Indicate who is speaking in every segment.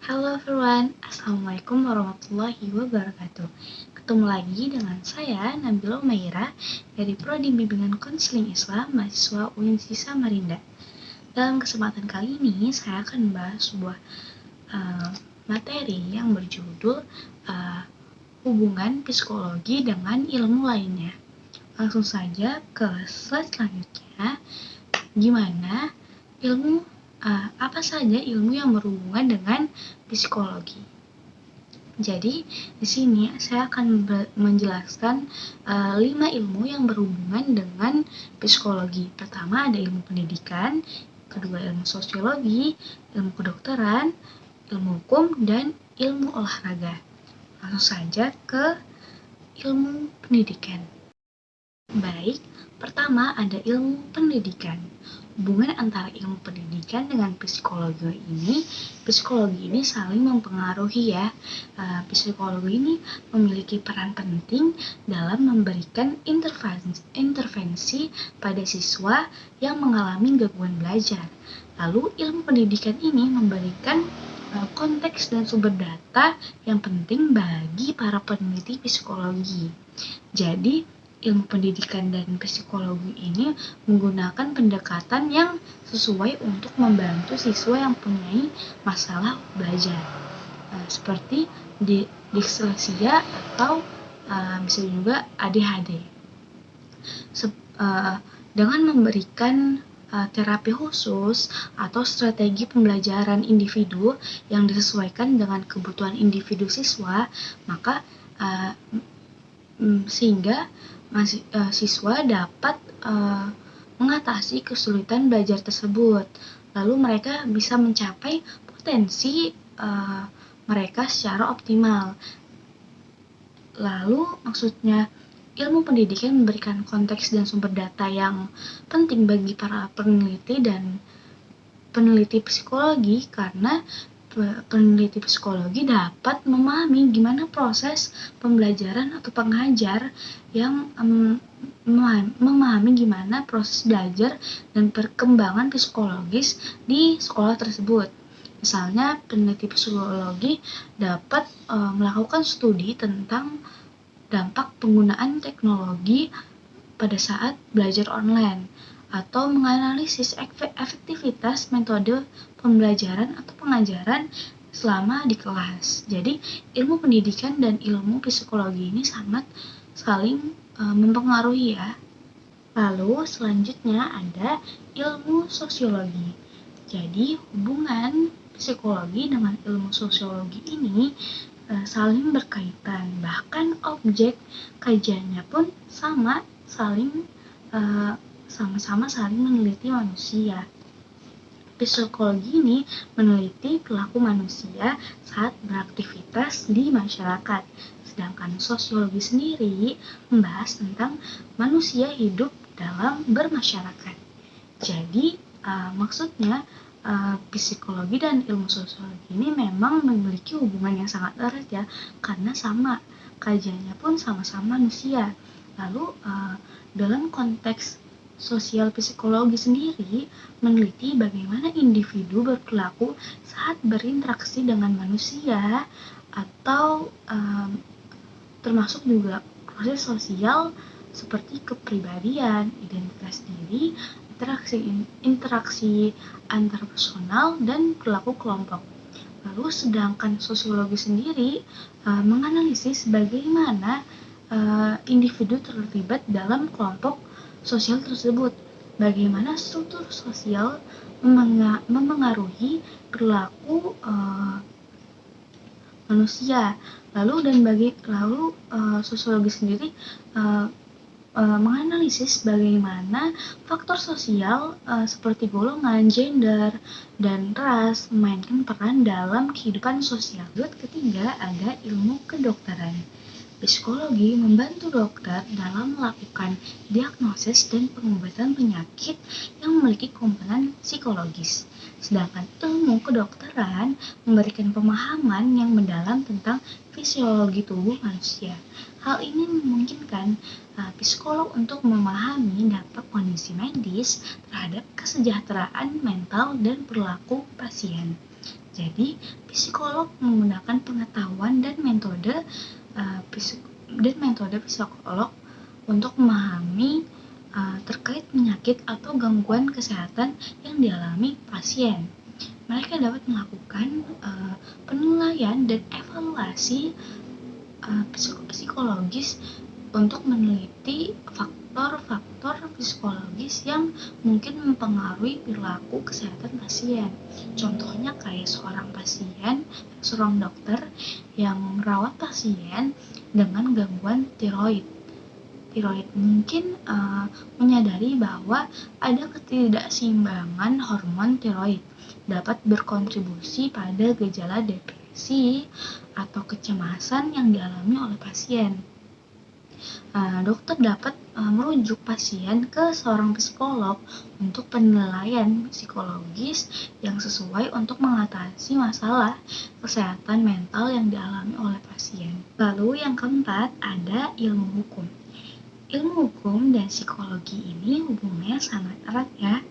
Speaker 1: Halo everyone, Assalamualaikum warahmatullahi wabarakatuh. Ketemu lagi dengan saya, Nabila Umaira, dari Prodi Bimbingan Konseling Islam, mahasiswa UIN Samarinda. Dalam kesempatan kali ini, saya akan membahas sebuah materi yang berjudul hubungan psikologi dengan ilmu lainnya. Langsung saja ke slide selanjutnya. Gimana apa saja ilmu yang berhubungan dengan psikologi. Jadi di sini saya akan menjelaskan 5 ilmu yang berhubungan dengan psikologi. Pertama ada ilmu pendidikan, kedua ilmu sosiologi, ilmu kedokteran, ilmu hukum, dan ilmu olahraga. Langsung saja ke ilmu pendidikan. Baik, pertama ada ilmu pendidikan. Hubungan antara ilmu pendidikan dengan psikologi ini saling mempengaruhi ya. Psikologi ini memiliki peran penting dalam memberikan intervensi pada siswa yang mengalami gangguan belajar. Lalu ilmu pendidikan ini memberikan konteks dan sumber data yang penting bagi para peneliti psikologi. Jadi ilmu pendidikan dan psikologi ini menggunakan pendekatan yang sesuai untuk membantu siswa yang mempunyai masalah belajar, seperti disleksia atau bisa juga ADHD. Dengan memberikan terapi khusus atau strategi pembelajaran individu yang disesuaikan dengan kebutuhan individu siswa, maka sehingga siswa dapat mengatasi kesulitan belajar tersebut. Lalu mereka bisa mencapai potensi mereka secara optimal. Lalu maksudnya ilmu pendidikan memberikan konteks dan sumber data yang penting bagi para peneliti dan peneliti psikologi, karena peneliti psikologi dapat memahami gimana proses pembelajaran atau pengajar yang memahami gimana proses belajar dan perkembangan psikologis di sekolah tersebut. Misalnya peneliti psikologi dapat melakukan studi tentang dampak penggunaan teknologi pada saat belajar online, atau menganalisis efektivitas metode pembelajaran atau pengajaran selama di kelas. Jadi ilmu pendidikan dan ilmu psikologi ini sangat saling mempengaruhi ya. Lalu selanjutnya ada ilmu sosiologi. Jadi hubungan psikologi dengan ilmu sosiologi ini saling berkaitan, bahkan objek kajiannya pun sama-sama saling meneliti manusia. Psikologi ini meneliti perilaku manusia saat beraktivitas di masyarakat, sedangkan sosiologi sendiri membahas tentang manusia hidup dalam bermasyarakat. Jadi maksudnya psikologi dan ilmu sosiologi ini memang memiliki hubungan yang sangat erat ya, karena sama, kajiannya pun sama-sama manusia. Lalu dalam konteks sosial psikologi sendiri meneliti bagaimana individu berperilaku saat berinteraksi dengan manusia, atau termasuk juga proses sosial seperti kepribadian, identitas diri, interaksi antarpersonal, dan perilaku kelompok. Lalu sedangkan sosiologi sendiri menganalisis bagaimana individu terlibat dalam kelompok sosial tersebut, bagaimana struktur sosial memengaruhi perilaku manusia. Lalu sosiologi sendiri menganalisis bagaimana faktor sosial seperti golongan, gender, dan ras memainkan peran dalam kehidupan sosial. Ketiga ada ilmu kedokteran. Psikologi membantu dokter dalam melakukan diagnosis dan pengobatan penyakit yang memiliki komponen psikologis. Sedangkan ilmu kedokteran memberikan pemahaman yang mendalam tentang fisiologi tubuh manusia. Hal ini memungkinkan psikolog untuk memahami dampak kondisi medis terhadap kesejahteraan mental dan perilaku pasien. Jadi, psikolog menggunakan pengetahuan dan metode psikolog untuk memahami terkait penyakit atau gangguan kesehatan yang dialami pasien. Mereka dapat melakukan penilaian dan evaluasi psikologis untuk meneliti faktor-faktor psikologis yang mungkin mempengaruhi perilaku kesehatan pasien. Contohnya kayak seorang dokter yang merawat pasien dengan gangguan tiroid mungkin menyadari bahwa ada ketidakseimbangan hormon tiroid dapat berkontribusi pada gejala depresi atau kecemasan yang dialami oleh pasien. Dokter dapat merujuk pasien ke seorang psikolog untuk penilaian psikologis yang sesuai untuk mengatasi masalah kesehatan mental yang dialami oleh pasien. Lalu yang keempat ada ilmu hukum. Ilmu hukum dan psikologi ini hubungannya sangat erat ya.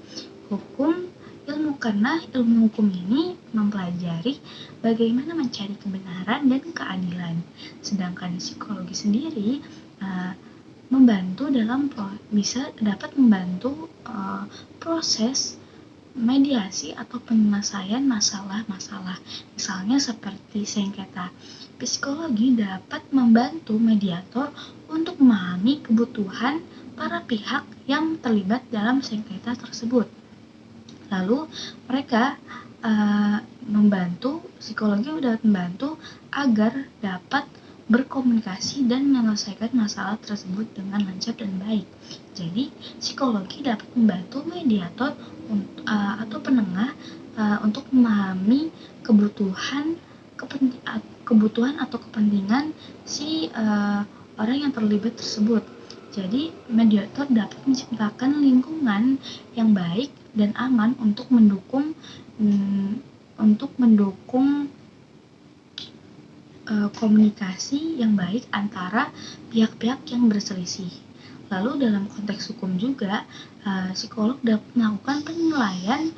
Speaker 1: Karena ilmu hukum ini mempelajari bagaimana mencari kebenaran dan keadilan. Sedangkan psikologi sendiri dapat membantu proses mediasi atau penyelesaian masalah-masalah. Misalnya seperti sengketa. Psikologi dapat membantu mediator untuk memahami kebutuhan para pihak yang terlibat dalam sengketa tersebut. Lalu mereka psikologi dapat membantu agar dapat berkomunikasi dan menyelesaikan masalah tersebut dengan lancar dan baik. Jadi, psikologi dapat membantu mediator atau penengah untuk memahami kebutuhan atau kepentingan si orang yang terlibat tersebut. Jadi, mediator dapat menciptakan lingkungan yang baik dan aman untuk mendukung komunikasi yang baik antara pihak-pihak yang berselisih. Lalu dalam konteks hukum juga, psikolog dapat melakukan penilaian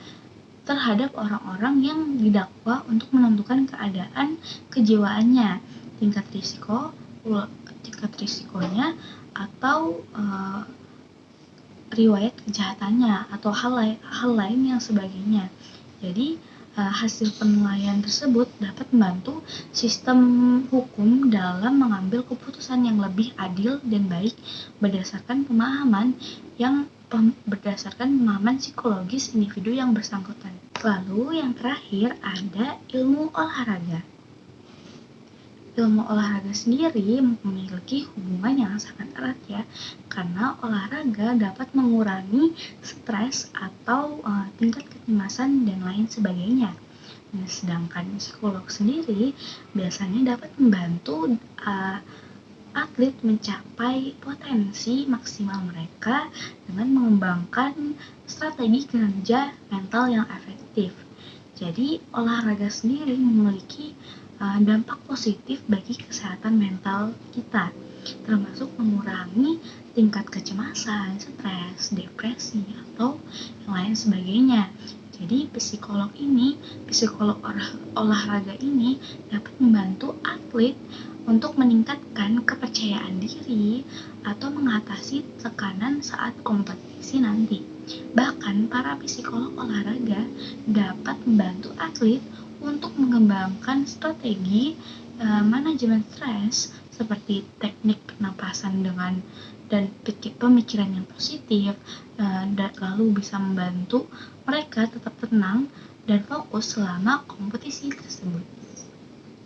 Speaker 1: terhadap orang-orang yang didakwa untuk menentukan keadaan kejiwaannya, tingkat risikonya atau riwayat kejahatannya atau hal lain yang sebagainya. Jadi hasil penilaian tersebut dapat membantu sistem hukum dalam mengambil keputusan yang lebih adil dan baik berdasarkan pemahaman psikologis individu yang bersangkutan. Lalu yang terakhir ada ilmu olahraga. Ilmu olahraga sendiri memiliki hubungan yang sangat erat ya, karena olahraga dapat mengurangi stres atau tingkat kecemasan dan lain sebagainya. Nah, sedangkan psikolog sendiri biasanya dapat membantu atlet mencapai potensi maksimal mereka dengan mengembangkan strategi kerja mental yang efektif. Jadi, olahraga sendiri memiliki dampak positif bagi kesehatan mental kita, termasuk mengurangi tingkat kecemasan, stres, depresi, atau yang lain sebagainya. Jadi psikolog olahraga ini dapat membantu atlet untuk meningkatkan kepercayaan diri atau mengatasi tekanan saat kompetisi nanti. Bahkan para psikolog olahraga dapat membantu atlet untuk mengembangkan strategi manajemen stres seperti teknik pernapasan dan pemikiran yang positif, dan lalu bisa membantu mereka tetap tenang dan fokus selama kompetisi tersebut.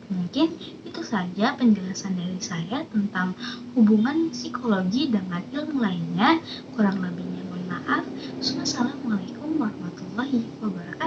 Speaker 1: Mungkin itu saja penjelasan dari saya tentang hubungan psikologi dengan ilmu lainnya. Kurang lebihnya mohon maaf. Wassalamualaikum warahmatullahi wabarakatuh.